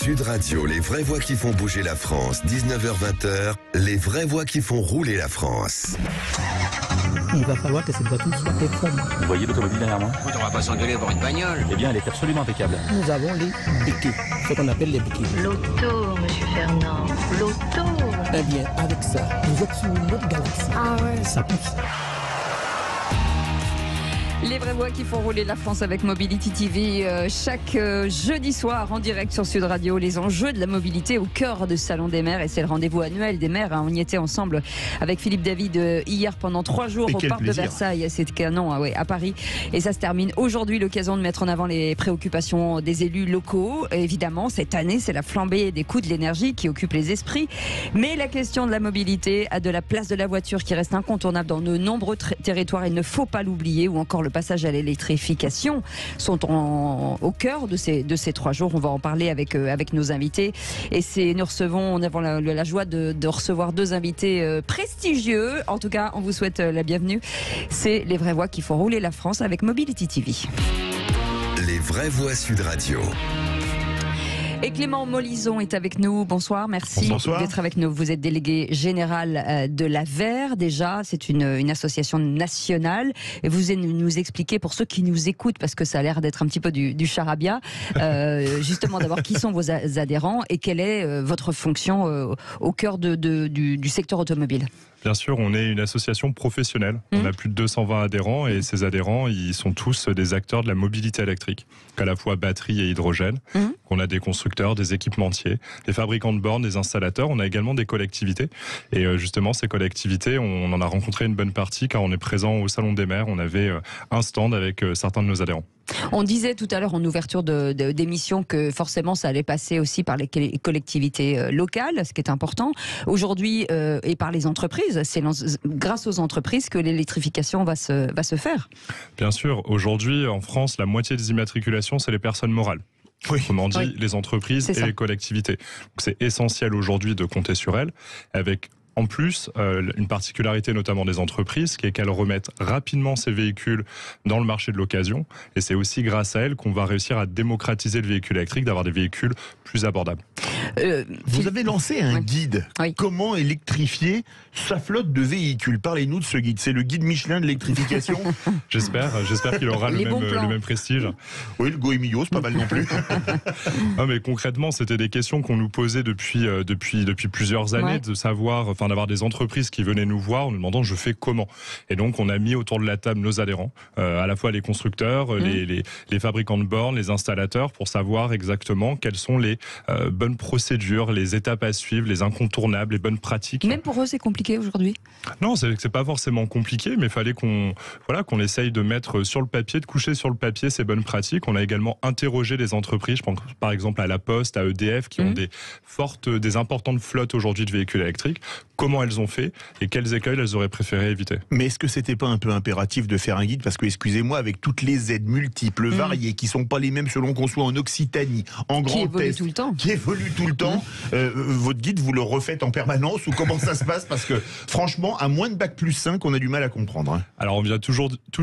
Sud Radio, les vraies voix qui font bouger la France, 19h-20h, les vraies voix qui font rouler la France. Il va falloir que cette voiture soit conforme. Vous voyez l'automobile derrière moi? Écoute, on va pas s'engueuler pour une bagnole. Eh bien, elle est absolument impeccable. Nous avons les béquets, ce qu'on appelle les béquets. L'auto, monsieur Fernand, l'auto. Eh bien, avec ça, vous êtes sur une autre galaxie. Ah ouais. Ça pousse. Les vraies voix qui font rouler la France avec Mobility TV chaque jeudi soir en direct sur Sud Radio. Les enjeux de la mobilité au cœur de Salon des maires, et c'est le rendez-vous annuel des maires. On y était ensemble avec Philippe David hier pendant 3 jours au parc de Versailles. C'est canon à Paris, et ça se termine aujourd'hui. L'occasion de mettre en avant les préoccupations des élus locaux. Évidemment, cette année, c'est la flambée des coûts de l'énergie qui occupe les esprits, mais la question de la mobilité, de la place de la voiture qui reste incontournable dans de nombreux territoires, il ne faut pas l'oublier, ou encore le passage à l'électrification sont au cœur de ces 3 jours. On va en parler avec nos invités, et nous avons la joie de recevoir 2 invités prestigieux. En tout cas, on vous souhaite la bienvenue. C'est les vraies voix qui font rouler la France avec Mobility TV. Les vraies voix Sud Radio. Et Clément Molison est avec nous. Bonsoir, merci d'être avec nous. Vous êtes délégué général de l'AVER. Déjà, c'est une association nationale. Et vous allez nous expliquer, pour ceux qui nous écoutent, parce que ça a l'air d'être un petit peu du charabia, justement d'abord qui sont vos adhérents et quelle est votre fonction au cœur du secteur automobile. Bien sûr, on est une association professionnelle. On a plus de 220 adhérents, et ces adhérents, ils sont tous des acteurs de la mobilité électrique, à la fois batterie et hydrogène. On a des constructeurs, des équipementiers, des fabricants de bornes, des installateurs. On a également des collectivités. Et justement, ces collectivités, on en a rencontré une bonne partie car on est présent au Salon des maires. On avait un stand avec certains de nos adhérents. On disait tout à l'heure en ouverture d'émission que forcément ça allait passer aussi par les collectivités locales, ce qui est important. Aujourd'hui, et par les entreprises, c'est grâce aux entreprises que l'électrification va se faire. Bien sûr, aujourd'hui en France, la moitié des immatriculations, c'est les personnes morales. Autrement dit, les entreprises et les collectivités. Donc c'est essentiel aujourd'hui de compter sur elles, avec en plus, une particularité notamment des entreprises, qui est qu'elles remettent rapidement ces véhicules dans le marché de l'occasion. Et c'est aussi grâce à elles qu'on va réussir à démocratiser le véhicule électrique, d'avoir des véhicules plus abordables. Vous avez lancé un guide. Comment électrifier sa flotte de véhicules? Parlez-nous de ce guide. C'est le guide Michelin de l'électrification. J'espère qu'il aura le même prestige. Oui, le Goemio, c'est pas mal non plus. Non, mais concrètement, c'était des questions qu'on nous posait depuis plusieurs années, de savoir, d'avoir des entreprises qui venaient nous voir en nous demandant je fais comment. Et donc on a mis autour de la table nos adhérents, à la fois les constructeurs, les fabricants de bornes, les installateurs, pour savoir exactement quelles sont les bonnes procédures, les étapes à suivre, les incontournables, les bonnes pratiques. Même pour eux, c'est compliqué aujourd'hui? Non, c'est pas forcément compliqué, mais il fallait qu'on essaye de mettre sur le papier, de coucher sur le papier ces bonnes pratiques. On a également interrogé les entreprises, je pense par exemple à La Poste, à EDF, qui ont des importantes flottes aujourd'hui de véhicules électriques. Comment elles ont fait et quels écueils elles auraient préféré éviter. Mais est-ce que c'était pas un peu impératif de faire un guide? Parce que, excusez-moi, avec toutes les aides multiples, variées, qui sont pas les mêmes selon qu'on soit en Occitanie, en Grand Est, qui évoluent tout le temps, votre guide, vous le refaites en permanence, ou comment ça se passe? Parce que, franchement, à moins de Bac+5, on a du mal à comprendre. Alors, on vient tout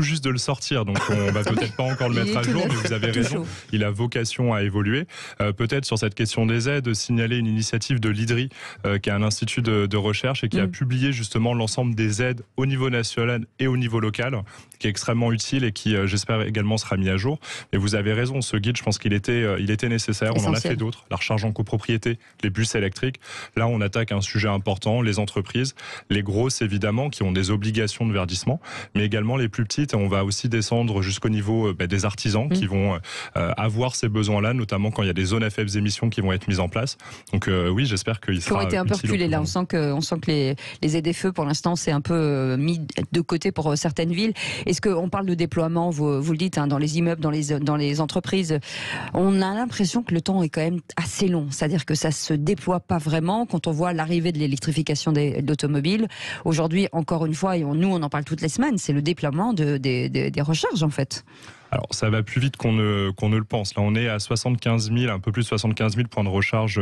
juste de le sortir, donc on va peut-être pas encore le mettre à jour, mais vous avez raison, il a vocation à évoluer. Peut-être sur cette question des aides, signaler une initiative de l'IDRI, qui est un institut de recherche et qui a publié justement l'ensemble des aides au niveau national et au niveau local, qui est extrêmement utile et qui, j'espère, également sera mis à jour. Et vous avez raison, ce guide, je pense qu'il était nécessaire. On en a fait d'autres, la recharge en copropriété, les bus électriques. Là, on attaque un sujet important, les entreprises, les grosses évidemment, qui ont des obligations de verdissement, mais également les plus petites. Et on va aussi descendre jusqu'au niveau des artisans qui vont avoir ces besoins-là, notamment quand il y a des zones à faibles émissions qui vont être mises en place. Donc oui, j'espère qu'il sera utile. Qui ont été un peu reculés là, on sent que les ZFE pour l'instant c'est un peu mis de côté pour certaines villes. Est-ce qu'on parle de déploiement, vous le dites, dans les immeubles, dans les entreprises, on a l'impression que le temps est quand même assez long, c'est-à-dire que ça se déploie pas vraiment quand on voit l'arrivée de l'électrification de l'automobile. Aujourd'hui, encore une fois, et nous on en parle toutes les semaines, c'est le déploiement des recharges en fait. Alors, ça va plus vite qu'on ne le pense. Là, on est à 75 000, un peu plus de 75 000 points de recharge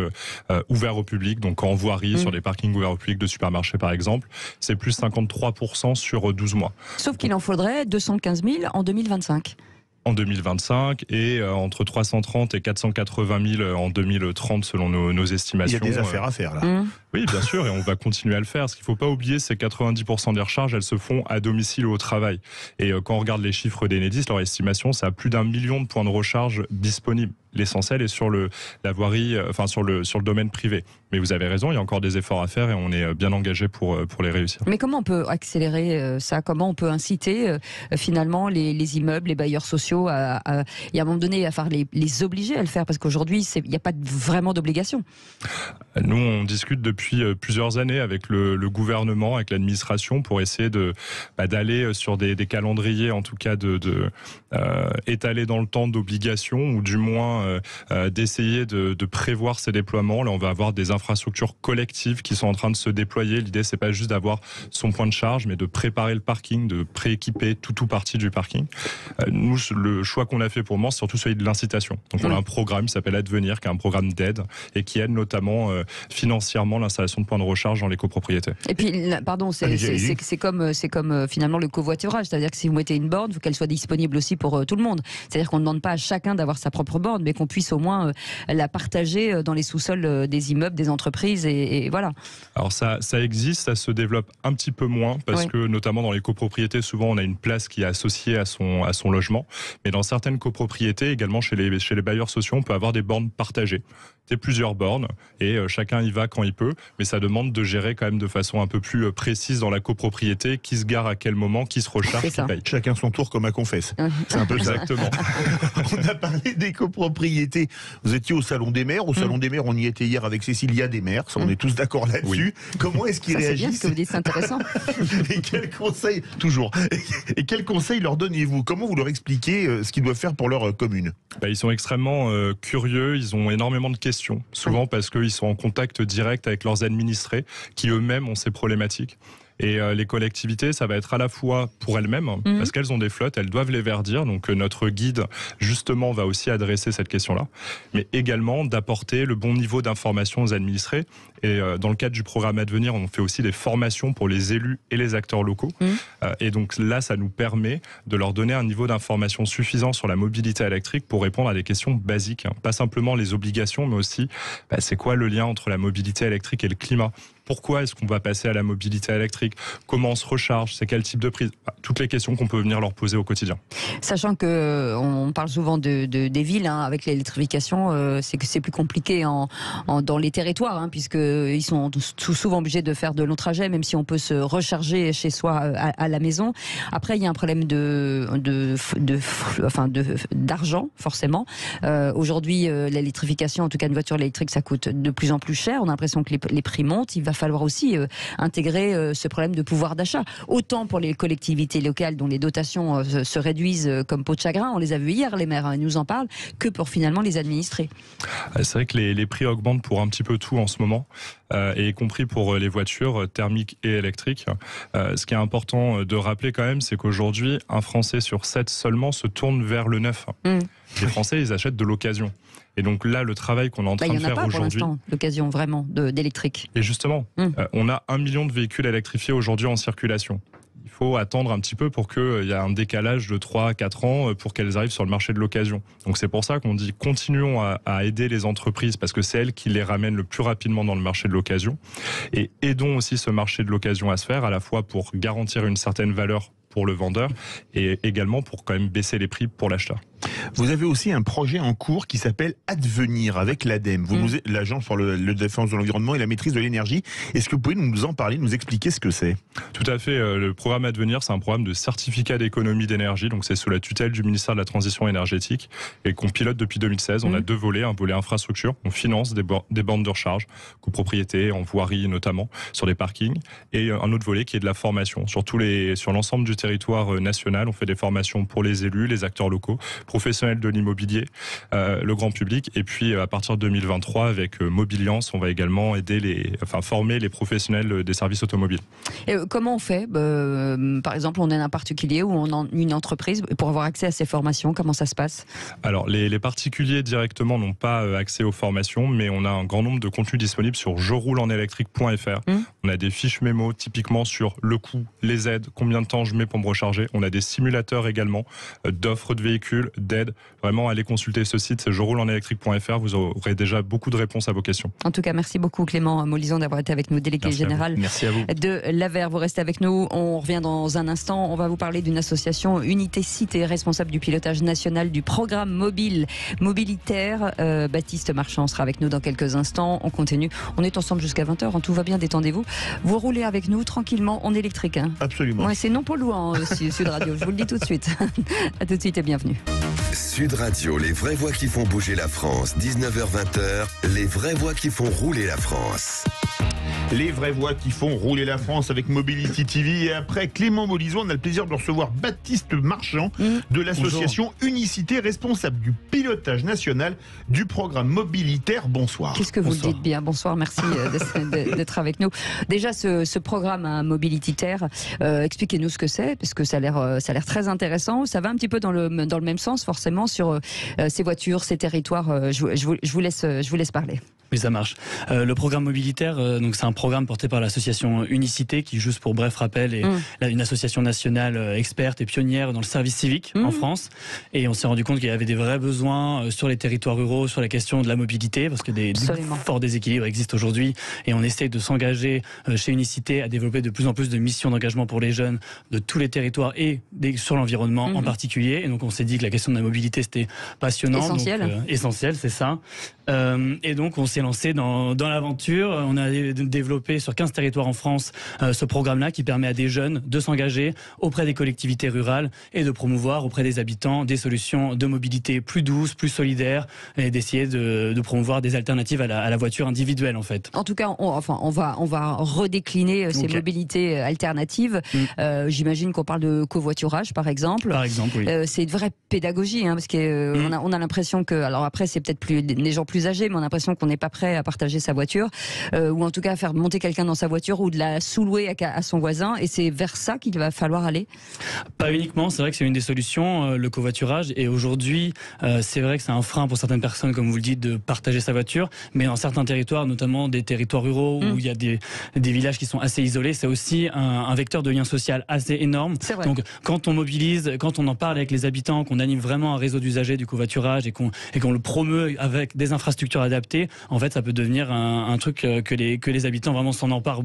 ouverts au public, donc en voirie, sur des parkings ouverts au public de supermarchés, par exemple. C'est plus 53% sur 12 mois. Sauf qu'il en faudrait 215 000 en 2025. en 2025 et entre 330 et 480 000 en 2030 selon nos estimations. Il y a des affaires à faire là. Oui, bien sûr, et on va continuer à le faire. Ce qu'il ne faut pas oublier, c'est que 90% des recharges, elles se font à domicile ou au travail. Et quand on regarde les chiffres d'Enedis, leur estimation, c'est à plus d'1 million de points de recharge disponibles. L'essentiel est sur la voirie, sur le domaine privé. Mais vous avez raison, il y a encore des efforts à faire et on est bien engagé pour les réussir. Mais comment on peut accélérer ça? Comment on peut inciter finalement les immeubles, les bailleurs sociaux à un moment donné à faire les obliger à le faire? Parce qu'aujourd'hui, il n'y a pas vraiment d'obligation. Nous, on discute depuis plusieurs années avec le gouvernement, avec l'administration, pour essayer d'aller sur des calendriers, en tout cas étaler dans le temps d'obligations, ou du moins d'essayer de prévoir ces déploiements. Là, on va avoir des infrastructures collectives qui sont en train de se déployer. L'idée, c'est pas juste d'avoir son point de charge, mais de préparer le parking, de prééquiper tout partie du parking. Nous, le choix qu'on a fait pour le moment, c'est surtout celui de l'incitation. Donc, on a un programme qui s'appelle Advenir, qui est un programme d'aide et qui aide notamment financièrement l'installation de points de recharge dans les copropriétés. Et puis, pardon, c'est comme finalement le covoiturage, c'est-à-dire que si vous mettez une borne, il faut qu'elle soit disponible aussi pour tout le monde. C'est-à-dire qu'on ne demande pas à chacun d'avoir sa propre borne, mais qu'on puisse au moins la partager dans les sous-sols des immeubles, des entreprises, et voilà. Alors ça existe, ça se développe un petit peu moins, parce que notamment dans les copropriétés, souvent on a une place qui est associée à son logement, mais dans certaines copropriétés, également chez les bailleurs sociaux, on peut avoir des bornes partagées. C'est plusieurs bornes et chacun y va quand il peut, mais ça demande de gérer quand même de façon un peu plus précise dans la copropriété, qui se gare à quel moment, qui se recharge, qui paye. Chacun son tour comme à Confesse. C'est un peu ça. Exactement. On a parlé des copropriétés. Vous étiez au Salon des maires. Au Salon des maires, on y était hier avec Cécilia des maires. On est tous d'accord là-dessus. Oui. Comment est-ce qu'ils réagissent? C'est bien ce que vous dites, c'est intéressant. Et quels conseils, toujours, et quels conseils leur donnez-vous? Comment vous leur expliquez ce qu'ils doivent faire pour leur commune? Ils sont extrêmement curieux, ils ont énormément de questions. Souvent parce qu'ils sont en contact direct avec leurs administrés qui eux-mêmes ont ces problématiques. Et les collectivités, ça va être à la fois pour elles-mêmes, parce qu'elles ont des flottes, elles doivent les verdir. Donc notre guide, justement, va aussi adresser cette question-là. Mais également d'apporter le bon niveau d'information aux administrés. Et dans le cadre du programme Advenir, on fait aussi des formations pour les élus et les acteurs locaux. Et donc là, ça nous permet de leur donner un niveau d'information suffisant sur la mobilité électrique pour répondre à des questions basiques. Pas simplement les obligations, mais aussi c'est quoi le lien entre la mobilité électrique et le climat? Pourquoi est-ce qu'on va passer à la mobilité électrique? Comment on se recharge? C'est quel type de prise? Toutes les questions qu'on peut venir leur poser au quotidien. Sachant qu'on parle souvent des villes, avec l'électrification, c'est que c'est plus compliqué dans les territoires, puisqu'ils sont souvent obligés de faire de longs trajets, même si on peut se recharger chez soi à la maison. Après, il y a un problème d'argent, forcément. Aujourd'hui, l'électrification, en tout cas une voiture électrique, ça coûte de plus en plus cher. On a l'impression que les prix montent. Il va falloir aussi intégrer ce problème de pouvoir d'achat. Autant pour les collectivités locales dont les dotations se réduisent comme peau de chagrin, on les a vus hier, les maires, ils nous en parlent, que pour finalement les administrés. C'est vrai que les prix augmentent pour un petit peu tout en ce moment, et y compris pour les voitures thermiques et électriques. Ce qui est important de rappeler quand même, c'est qu'aujourd'hui, un Français sur 7 seulement se tourne vers le neuf. Les Français, ils achètent de l'occasion. Et donc là, le travail qu'on est en train de faire aujourd'hui... Il n'y en a pas pour l'instant, l'occasion vraiment d'électrique. Et justement, on a 1 million de véhicules électrifiés aujourd'hui en circulation. Il faut attendre un petit peu pour qu'il y ait un décalage de 3 à 4 ans pour qu'elles arrivent sur le marché de l'occasion. Donc c'est pour ça qu'on dit continuons à aider les entreprises, parce que c'est elles qui les ramènent le plus rapidement dans le marché de l'occasion. Et aidons aussi ce marché de l'occasion à se faire, à la fois pour garantir une certaine valeur pour le vendeur et également pour quand même baisser les prix pour l'acheteur. Vous avez aussi un projet en cours qui s'appelle Advenir avec l'ADEME, l'Agence pour la défense de l'environnement et la maîtrise de l'énergie. Est-ce que vous pouvez nous en parler, nous expliquer ce que c'est? Tout à fait. Le programme Advenir, c'est un programme de certificat d'économie d'énergie. Donc c'est sous la tutelle du ministère de la Transition énergétique et qu'on pilote depuis 2016. On a 2 volets, un volet infrastructure. On finance des bornes de recharge, copropriété, en voirie notamment, sur des parkings. Et un autre volet qui est de la formation. Sur l'ensemble du territoire national, on fait des formations pour les élus, les acteurs locaux, professionnels de l'immobilier, le grand public. Et puis à partir de 2023, avec Mobiliance, on va également former les professionnels des services automobiles. Et comment on fait par exemple, on est un particulier ou on a une entreprise pour avoir accès à ces formations? Comment ça se passe? Alors les particuliers directement n'ont pas accès aux formations, mais on a un grand nombre de contenus disponibles sur jeroulenelectrique.fr. On a des fiches mémo typiquement sur le coût, les aides, combien de temps je mets pour me recharger. On a des simulateurs également d'offres de véhicules, d'aides. Vraiment, allez consulter ce site, c'est jeroulenenélectrique.fr. Vous aurez déjà beaucoup de réponses à vos questions. En tout cas, merci beaucoup Clément Molison d'avoir été avec nous, délégué général de l'AVER. Vous restez avec nous, on revient dans un instant. On va vous parler d'une association Unité Cité, responsable du pilotage national du programme mobilitaire. Baptiste Marchand sera avec nous dans quelques instants. On continue, on est ensemble jusqu'à 20h, tout va bien, détendez-vous. Vous roulez avec nous tranquillement, on est électrique. Hein. Absolument. Ouais, c'est non polluant Sud Radio, je vous le dis tout de suite. À tout de suite et bienvenue. Sud Radio, les vraies voix qui font bouger la France. 19h-20h, les vraies voix qui font rouler la France. Les vraies voix qui font rouler la France avec Mobility TV. Et après Clément Molison, on a le plaisir de recevoir Baptiste Marchand de l'association Unicité, responsable du pilotage national du programme mobilitaire. Bonsoir. Qu'est-ce que vous le dites bien. Bonsoir, merci d'être avec nous. Déjà, ce programme mobilitaire, expliquez-nous ce que c'est, parce que ça a l'air très intéressant. Ça va un petit peu dans le même sens, forcément, sur ces voitures, ces territoires. Je vous laisse parler. Oui, ça marche. Le programme mobilitaire, donc c'est un programme porté par l'association Unicité, qui, juste pour bref rappel, est une association nationale experte et pionnière dans le service civique en France. Et on s'est rendu compte qu'il y avait des vrais besoins sur les territoires ruraux, sur la question de la mobilité, parce que des forts déséquilibres existent aujourd'hui. Et on essaie de s'engager chez Unicité à développer de plus en plus de missions d'engagement pour les jeunes de tous les territoires et sur l'environnement en particulier. Et donc on s'est dit que la question de la mobilité, c'était passionnant. Essentiel. Donc, essentiel, c'est ça. Et donc on s'est lancé dans l'aventure. On a développé sur 15 territoires en France ce programme-là qui permet à des jeunes de s'engager auprès des collectivités rurales et de promouvoir auprès des habitants des solutions de mobilité plus douces, plus solidaires, et d'essayer de promouvoir des alternatives à la voiture individuelle en fait. En tout cas, on va redécliner ces mobilités alternatives. J'imagine qu'on parle de covoiturage par exemple. Par exemple, oui. C'est une vraie pédagogie, parce qu'on a l'impression que, alors après c'est peut-être plus les gens plus âgés, mais on a l'impression qu'on n'est pas prêt à partager sa voiture, ou en tout cas à faire monter quelqu'un dans sa voiture ou de la sous-louer à son voisin, et c'est vers ça qu'il va falloir aller. Pas uniquement, c'est vrai que c'est une des solutions, le covoiturage, et aujourd'hui c'est vrai que c'est un frein pour certaines personnes, comme vous le dites, de partager sa voiture, mais dans certains territoires, notamment des territoires ruraux où il y a des villages qui sont assez isolés, c'est aussi un vecteur de lien social assez énorme. Donc quand on mobilise, quand on en parle avec les habitants, qu'on anime vraiment un réseau d'usagers du covoiturage et qu'on le promeut avec des infrastructures adaptées, en fait ça peut devenir un truc que les habitants vraiment s'en emparent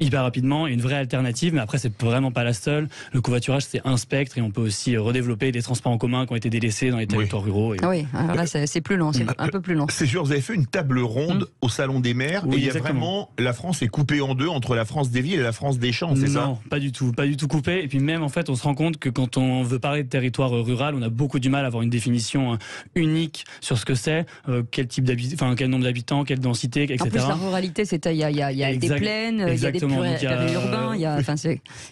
hyper rapidement, et une vraie alternative. Mais après, c'est vraiment pas la seule. Le covoiturage, c'est un spectre, et on peut aussi redévelopper des transports en commun qui ont été délaissés dans les territoires ruraux. Oui, alors là, c'est plus long, c'est un peu plus long. C'est sûr, vous avez fait une table ronde au Salon des maires, et il y a vraiment, la France est coupée en deux entre la France des villes et la France des champs, c'est ça? Non, pas du tout coupé. Et puis même, en fait, on se rend compte que quand on veut parler de territoire rural, on a beaucoup du mal à avoir une définition unique sur ce que c'est, quel type d'habitants, quel nombre d'habitants, quelle densité, etc. En plus, la ruralité, il y a des plaines, il y a des périurbains,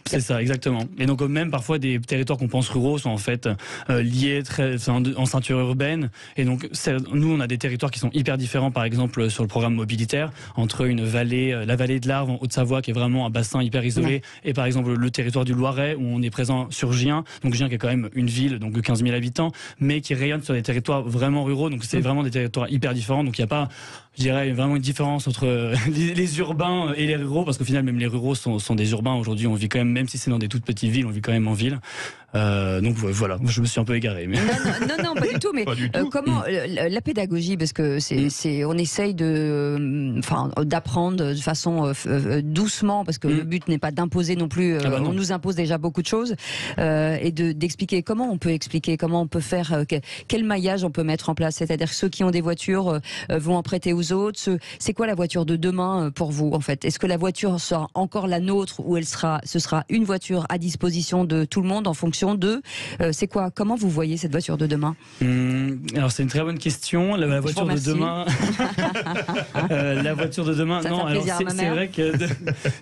c'est ça, exactement. Et donc même parfois des territoires qu'on pense ruraux sont en fait liés en ceinture urbaine. Et donc nous, on a des territoires qui sont hyper différents, par exemple sur le programme mobilitaire, entre la vallée de l'Arve en Haute-Savoie, qui est vraiment un bassin hyper isolé, et par exemple le territoire du Loiret, où on est présent sur Gien, donc Gien qui est quand même une ville donc de 15 000 habitants, mais qui rayonne sur des territoires vraiment ruraux. Donc c'est vraiment des territoires hyper différents. Donc il n'y a pas, je dirais, vraiment une différence entre les urbains et les ruraux, parce qu'au final même les ruraux sont des urbains. Aujourd'hui on vit quand même si c'est dans des toutes petites villes, on vit quand même en ville. Donc voilà, je me suis un peu égaré. Mais... Non, pas du tout. Mais comment la pédagogie, parce que on essaye d'apprendre de façon doucement, parce que le but n'est pas d'imposer non plus. On nous impose déjà beaucoup de choses, et d'expliquer comment on peut faire, quel maillage on peut mettre en place. C'est-à-dire que ceux qui ont des voitures vont en prêter aux autres. C'est quoi la voiture de demain pour vous en fait? Est-ce que la voiture sera encore la nôtre, ou ce sera une voiture à disposition de tout le monde en fonction de c'est quoi? Comment vous voyez cette voiture de demain? Alors c'est une très bonne question. La voiture de demain. La voiture de demain. Ça, non, alors c'est vrai que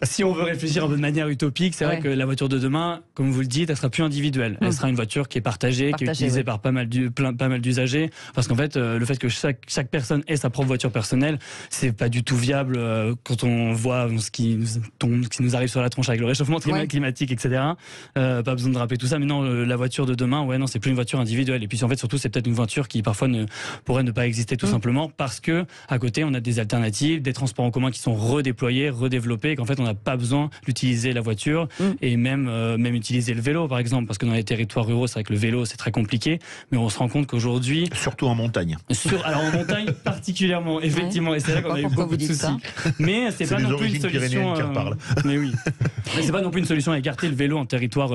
si on veut réfléchir un peu de manière utopique, c'est vrai que la voiture de demain, comme vous le dites, elle sera plus individuelle. Elle sera une voiture qui est partagée, qui est utilisée par pas mal d'usagers. Parce qu'en fait, le fait que chaque personne ait sa propre voiture personnelle, c'est pas du tout viable quand on voit ce qui nous arrive sur la tronche avec le réchauffement climatique, etc. Pas besoin de rappeler tout ça. Mais non, la voiture de demain, ouais, non, c'est plus une voiture individuelle. Et puis en fait, surtout, c'est peut-être une voiture qui parfois pourrait ne pas exister tout simplement parce que à côté, on a des alternatives, des transports en commun qui sont redéployés, redéveloppés, et qu'en fait, on n'a pas besoin d'utiliser la voiture et même utiliser le vélo, par exemple, parce que dans les territoires ruraux, c'est vrai que le vélo, c'est très compliqué, mais on se rend compte qu'aujourd'hui, surtout en montagne. Alors en montagne particulièrement, effectivement, et c'est là qu'on a eu beaucoup de soucis. Mais c'est pas non plus une solution. Mais oui, mais c'est pas non plus une solution à écarter le vélo en territoire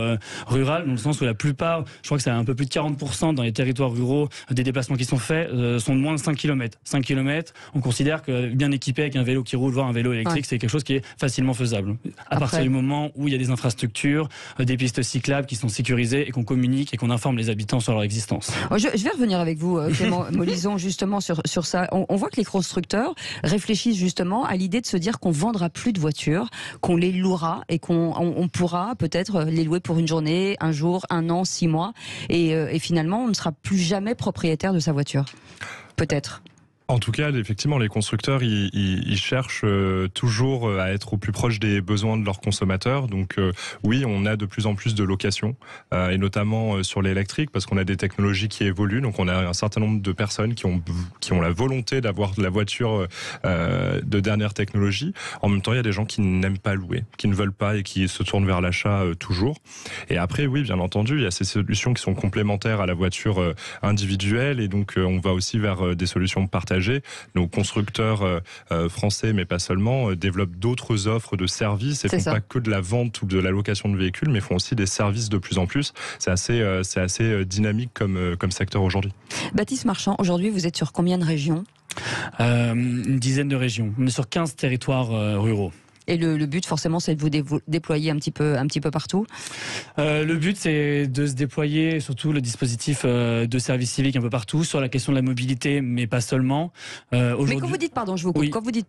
rural, dans le sens où la plupart, je crois que c'est un peu plus de 40% dans les territoires ruraux des déplacements qui sont faits sont de moins de 5 km. 5 km, on considère que bien équipé avec un vélo qui roule, voire un vélo électrique, c'est quelque chose qui est facilement faisable. À partir du moment où il y a des infrastructures, des pistes cyclables qui sont sécurisées et qu'on communique et qu'on informe les habitants sur leur existence. Je vais revenir avec vous, Clément Molison, justement sur ça. On voit que les constructeurs réfléchissent justement à l'idée de se dire qu'on vendra plus de voitures, qu'on les louera et qu'on pourra peut-être les louer pour une journée, un jour, un an, 6 mois, et finalement on ne sera plus jamais propriétaire de sa voiture. Peut-être. En tout cas, effectivement, les constructeurs, ils cherchent toujours à être au plus proche des besoins de leurs consommateurs. Donc oui, on a de plus en plus de locations, et notamment sur l'électrique, parce qu'on a des technologies qui évoluent. Donc on a un certain nombre de personnes qui ont la volonté d'avoir la voiture de dernière technologie. En même temps, il y a des gens qui n'aiment pas louer, qui ne veulent pas et qui se tournent vers l'achat toujours. Et après, oui, bien entendu, il y a ces solutions qui sont complémentaires à la voiture individuelle, et donc on va aussi vers des solutions partagées. Nos constructeurs français, mais pas seulement, développent d'autres offres de services et font pas que de la vente ou de la location de véhicules, mais font aussi des services de plus en plus. C'est assez dynamique comme secteur aujourd'hui. Baptiste Marchand, aujourd'hui, vous êtes sur combien de régions ? Une dizaine de régions. On est sur 15 territoires ruraux. Et le but, forcément, c'est de vous déployer un petit peu partout. Le but, c'est de se déployer, surtout le dispositif de service civique un peu partout, sur la question de la mobilité, mais pas seulement. Mais quand vous dites, pardon, je vous coupe, quand vous dites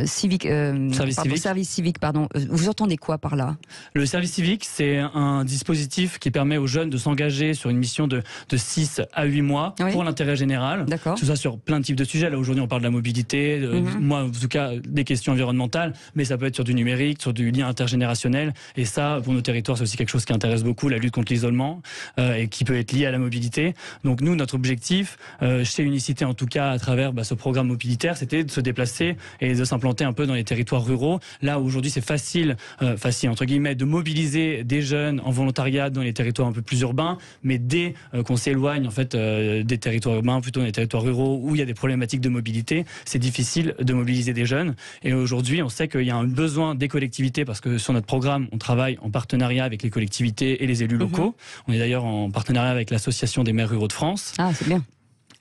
service civique, pardon, vous entendez quoi par là ? Le service civique, c'est un dispositif qui permet aux jeunes de s'engager sur une mission de 6 à 8 mois pour l'intérêt général. D'accord. Tout ça sur plein de types de sujets. Là, aujourd'hui, on parle de la mobilité. Moi, en tout cas, des questions environnementales, mais ça peut être sur du numérique, sur du lien intergénérationnel. Et ça, pour nos territoires, c'est aussi quelque chose qui intéresse beaucoup, la lutte contre l'isolement, et qui peut être lié à la mobilité. Donc nous, notre objectif, chez Unicité en tout cas, à travers ce programme mobilitaire, c'était de se déplacer et de s'implanter un peu dans les territoires ruraux. Là, aujourd'hui, c'est facile entre guillemets, de mobiliser des jeunes en volontariat dans les territoires un peu plus urbains, mais dès qu'on s'éloigne en fait des territoires urbains, plutôt dans les territoires ruraux où il y a des problématiques de mobilité, c'est difficile de mobiliser des jeunes. Et aujourd'hui, on sait qu'il y a un besoin des collectivités, parce que sur notre programme, on travaille en partenariat avec les collectivités et les élus locaux. On est d'ailleurs en partenariat avec l'Association des maires ruraux de France. Ah, c'est bien.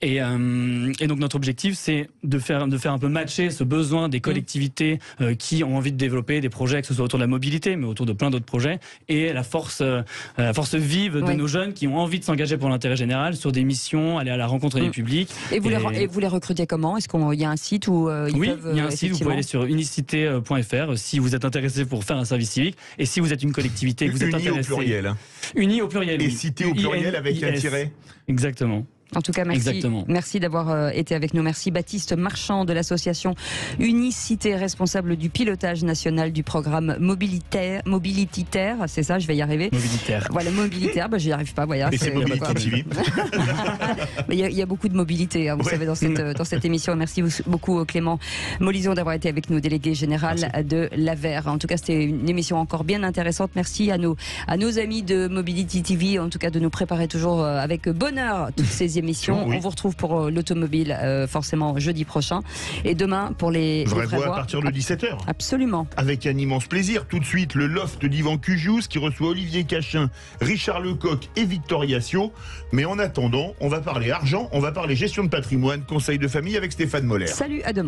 Et donc notre objectif, c'est de faire un peu matcher ce besoin des collectivités qui ont envie de développer des projets, que ce soit autour de la mobilité, mais autour de plein d'autres projets, et la force vive de nos jeunes qui ont envie de s'engager pour l'intérêt général sur des missions, aller à la rencontre des publics. Et vous les recrutez comment ? Est-ce qu'il y a un site où ils peuvent... Oui, il y a un site, vous pouvez aller sur unicité.fr si vous êtes intéressé pour faire un service civique, et si vous êtes une collectivité que vous êtes intéressé... Uni au pluriel. Uni au pluriel. Et cité au pluriel avec un tiret. Exactement. En tout cas, merci d'avoir été avec nous. Merci Baptiste Marchand de l'association Unicité, responsable du pilotage national du programme mobilitaire. C'est ça, je vais y arriver. Mobilitaire. Voilà, mobilitaire, j'y arrive pas. Voilà, mais c'est Mobility TV. Il y a beaucoup de mobilité, vous savez, dans cette émission. Merci beaucoup Clément Molison d'avoir été avec nous, délégué général de l'AVER. En tout cas, c'était une émission encore bien intéressante. Merci à nos amis de Mobility TV, en tout cas de nous préparer toujours avec bonheur toutes ces émissions. On vous retrouve pour l'automobile forcément jeudi prochain, et demain pour les Vraie Voix à partir de 17h. Absolument. Avec un immense plaisir. Tout de suite, le loft d'Yvan Cujous qui reçoit Olivier Cachin, Richard Lecoq et Victoria Sio. Mais en attendant, on va parler argent, on va parler gestion de patrimoine, conseil de famille avec Stéphane Moller. Salut, à demain.